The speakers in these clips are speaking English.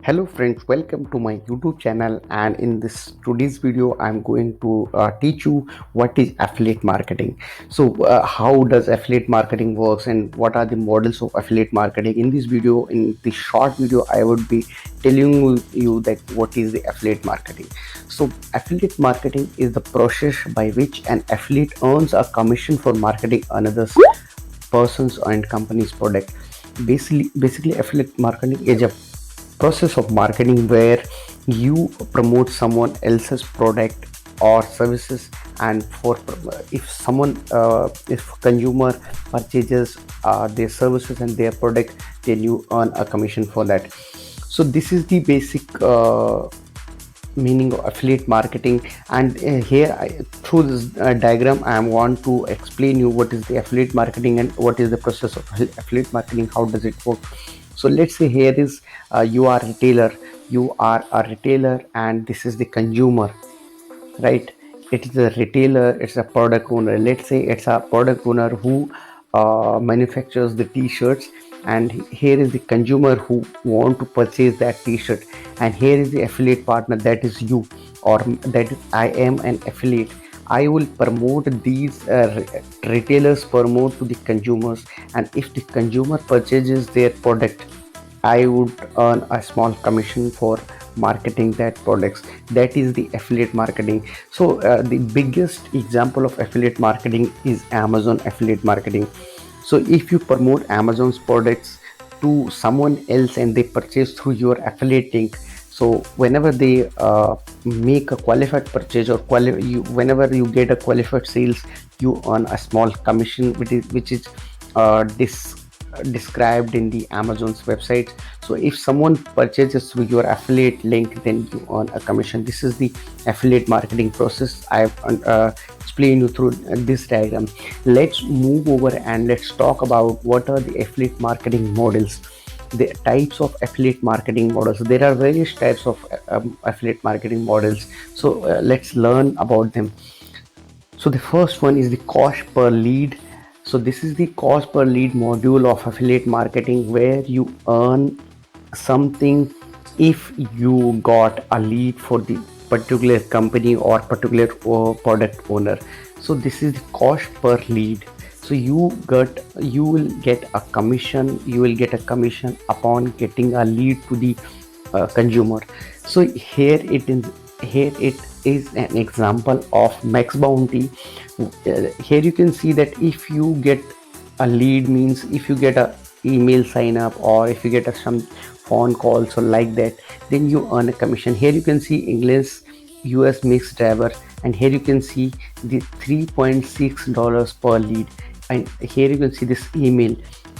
Hello friends, welcome to my YouTube channel, and in this today's video I'm going to teach you what is affiliate marketing. How does affiliate marketing works and what are the models of affiliate marketing? In this video, in this short video, I would be telling you that what is the affiliate marketing. So affiliate marketing is the process by which an affiliate earns a commission for marketing another person's and company's product. Basically affiliate marketing is a process of marketing where you promote someone else's product or services, and for if someone if consumer purchases their services and their product, then you earn a commission for that. So this is the basic meaning of affiliate marketing. And through this diagram I want to explain you what is the affiliate marketing and what is the process of affiliate marketing, how does it work. So let's say here is you are a retailer and this is the consumer, right? It is a retailer, it's a product owner. Let's say it's a product owner who manufactures the t-shirts, and here is the consumer who want to purchase that t-shirt, and here is the affiliate partner, that is you, or that is I am an affiliate. I will promote these retailers promote to the consumers, and if the consumer purchases their product, I would earn a small commission for marketing that products. That is the affiliate marketing. The biggest example of affiliate marketing is Amazon affiliate marketing. So if you promote Amazon's products to someone else and they purchase through your affiliate link, so whenever they make a qualified purchase, or whenever you get a qualified sales, you earn a small commission, which is described in the Amazon's website. So if someone purchases through your affiliate link, then you earn a commission. This is the affiliate marketing process I've explained you through this diagram. Let's move over and let's talk about what are the affiliate marketing models, the types of affiliate marketing models. There are various types of affiliate marketing models. Let's learn about them. So the first one is the cost per lead. So this is the cost per lead module of affiliate marketing, where you earn something if you got a lead for the particular company or particular product owner. So this is the cost per lead. So you will get a commission, upon getting a lead to the consumer. So here it is an example of Max Bounty. Here you can see that if you get a lead, means if you get a email sign up, or if you get some phone calls or like that, then you earn a commission. Here you can see English US mixed driver, and here you can see the $3.6 per lead, and here you can see this email.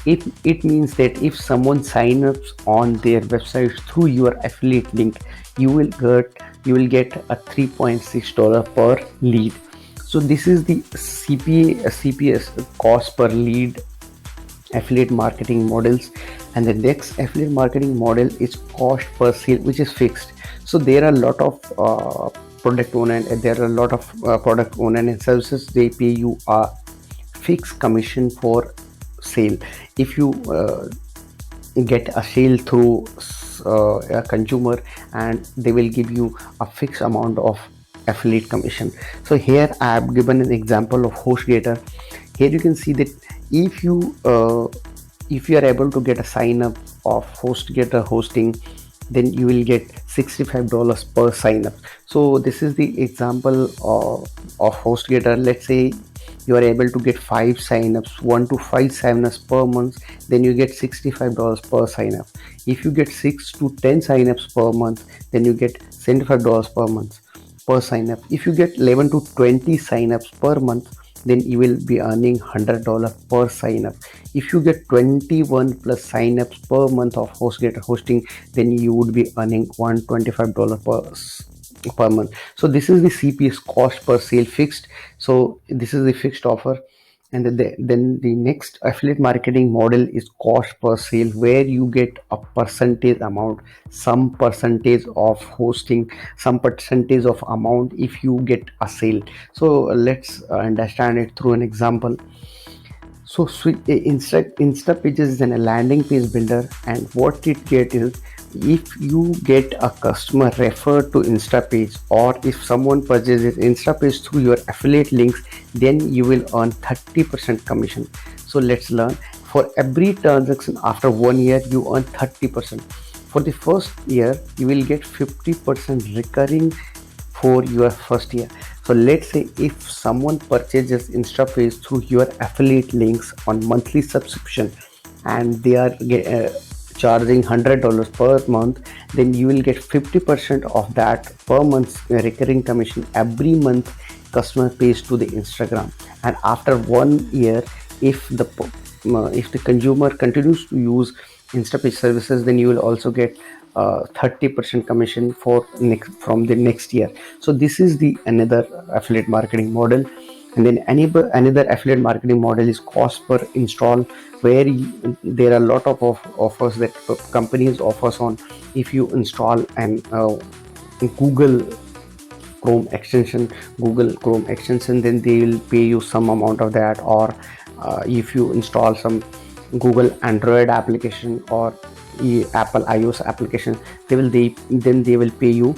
It means that if someone signs up on their website through your affiliate link, you will get a $3.6 per lead. So this is the CPS, cost per lead affiliate marketing models. And the next affiliate marketing model is cost per sale, which is fixed. So there are a lot of product owner and services, they pay you a fixed commission for sale. If you get a sale through a consumer, and they will give you a fixed amount of affiliate commission. So here I have given an example of HostGator. Here you can see that if you are able to get a sign up of HostGator hosting, then you will get $65 per sign up. So this is the example of HostGator. Let's say you are able to get 5 signups, 1 to 5 signups per month, then you get $65 per sign up. If you get 6 to 10 signups per month, then you get $75 per month per sign up. If you get 11 to 20 signups per month, then you will be earning $100 per sign up. If you get 21 plus signups per month of HostGator hosting, then you would be earning $125 per month. So this is the CPS, cost per sale, fixed. So this is the fixed offer. And then the next affiliate marketing model is cost per sale, where you get a percentage amount, some percentage of hosting, some percentage of amount if you get a sale. So let's understand it through an example. So Instapages is a landing page builder, and what it get is if you get a customer referred to InstaPage, or if someone purchases InstaPage through your affiliate links, then you will earn 30% commission. So let's learn. For every transaction after 1 year, you earn 30%. For the first year, you will get 50% recurring for your first year. So let's say if someone purchases InstaPage through your affiliate links on monthly subscription, and they are charging $100 per month, then you will get 50% of that per month recurring commission every month customer pays to the Instagram. And after 1 year, if the consumer continues to use InstaPage services, then you will also get 30% commission for next from the next year. So this is the another affiliate marketing model. And then another affiliate marketing model is cost per install, where there are a lot of offers that companies offers on. If you install an google chrome extension google chrome extension, then they will pay you some amount of that. Or if you install some google android application or apple ios application, they will pay you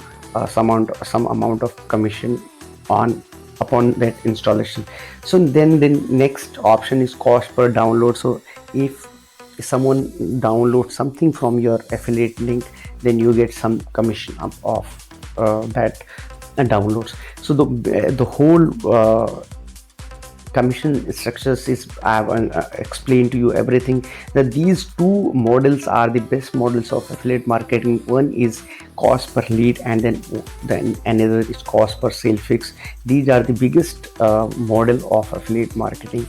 some amount of commission on upon that installation. So then the next option is cost per download. So if someone downloads something from your affiliate link, then you get some commission of that downloads. So the whole commission structures is I have explained to you everything, that these two models are the best models of affiliate marketing. One is cost per lead, and then another is cost per sale fix. These are the biggest model of affiliate marketing.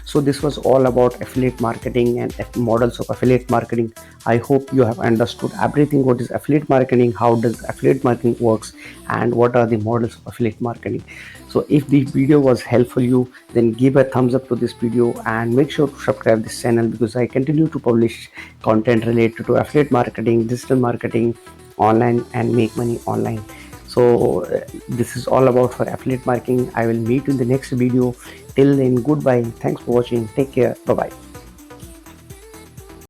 So this was all about affiliate marketing and models of affiliate marketing. I hope you have understood everything, what is affiliate marketing, how does affiliate marketing works, and what are the models of affiliate marketing. So if the video was helpful you, then give a thumbs up to this video and make sure to subscribe this channel, because I continue to publish content related to affiliate marketing, digital marketing, online, and make money online. So this is all about for affiliate marketing. I will meet you in the next video. Till then, goodbye. Thanks for watching. Take care. Bye bye.